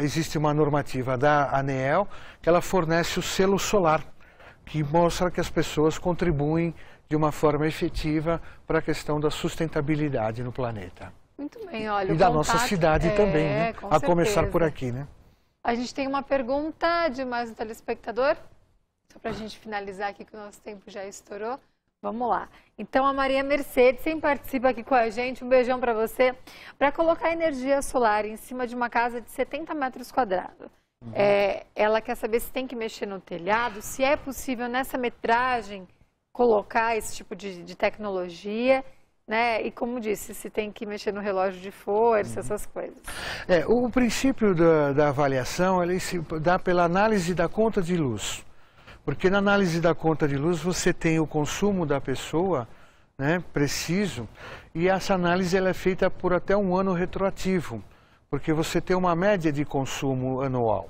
existe uma normativa da ANEEL que ela fornece o selo solar, que mostra que as pessoas contribuem de uma forma efetiva para a questão da sustentabilidade no planeta. Muito bem, olha. E da nossa cidade também, né? A começar por aqui, né? A gente tem uma pergunta de mais um telespectador, só para a gente finalizar aqui que o nosso tempo já estourou. Vamos lá. Então a Maria Mercedes sempre participa aqui com a gente, um beijão para você. Para colocar energia solar em cima de uma casa de 70 metros quadrados, ela quer saber se tem que mexer no telhado, se é possível nessa metragem colocar esse tipo de tecnologia, né? E como disse, se tem que mexer no relógio de força, essas coisas. O princípio da avaliação, ele se dá pela análise da conta de luz. Porque na análise da conta de luz você tem o consumo da pessoa, né, preciso, e essa análise ela é feita por até um ano retroativo, porque você tem uma média de consumo anual.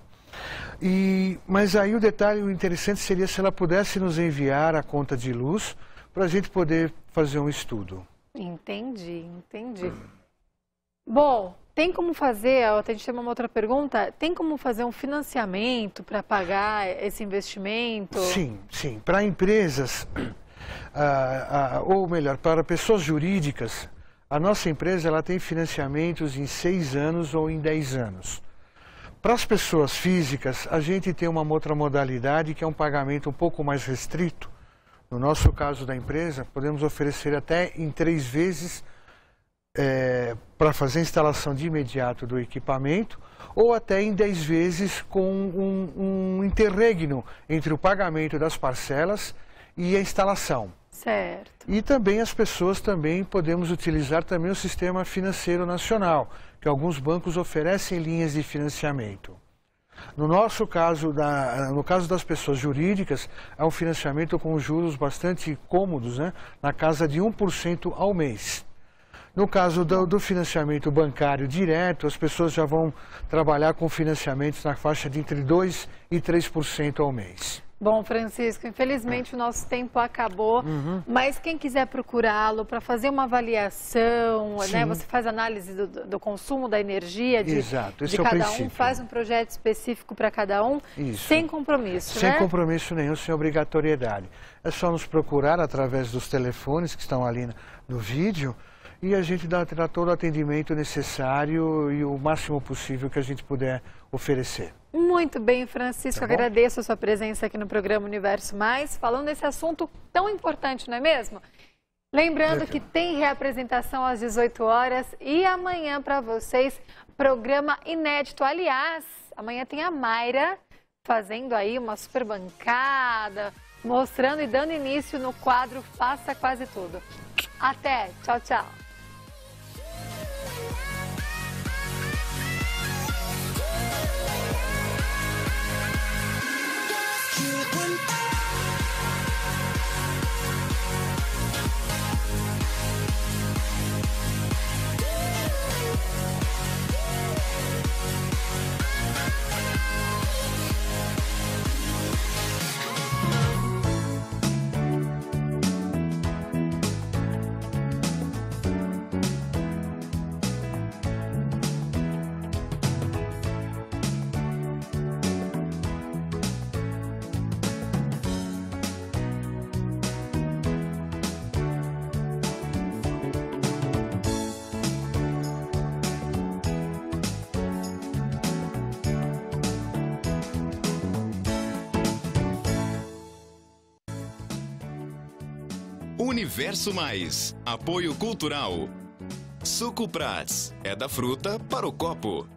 Mas aí o interessante seria se ela pudesse nos enviar a conta de luz para a gente poder fazer um estudo. Entendi. Bom, tem como fazer, a gente tem uma outra pergunta, tem como fazer um financiamento para pagar esse investimento? Sim. Para empresas, ou melhor, para pessoas jurídicas, a nossa empresa ela tem financiamentos em 6 anos ou em 10 anos. Para as pessoas físicas, a gente tem uma outra modalidade que é um pagamento um pouco mais restrito. No nosso caso da empresa, podemos oferecer até em 3 vezes para fazer a instalação de imediato do equipamento, ou até em 10 vezes com um interregno entre o pagamento das parcelas e a instalação. Certo. E também as pessoas podemos utilizar também o Sistema Financeiro Nacional, que alguns bancos oferecem linhas de financiamento. No nosso caso, no caso das pessoas jurídicas, é um financiamento com juros bastante cômodos, né? Na casa de 1% ao mês. No caso do financiamento bancário direto, as pessoas já vão trabalhar com financiamentos na faixa de entre 2% e 3% ao mês. Bom, Francisco, infelizmente o nosso tempo acabou, mas quem quiser procurá-lo para fazer uma avaliação, né, você faz análise do consumo da energia de cada um, faz um projeto específico para cada um, sem compromisso, Sem compromisso nenhum, sem obrigatoriedade. É só nos procurar através dos telefones que estão ali no vídeo e a gente dá todo o atendimento necessário e o máximo possível que a gente puder oferecer. Muito bem, Francisco, agradeço a sua presença aqui no programa Universo Mais, falando desse assunto tão importante, não é mesmo? Lembrando que tem reapresentação às 18 horas e amanhã para vocês, programa inédito. Aliás, amanhã tem a Mayra fazendo aí uma super bancada, mostrando e dando início no quadro Faça Quase Tudo. Até, tchau, tchau. Universo Mais. Apoio Cultural. Suco Prats. É da fruta para o copo.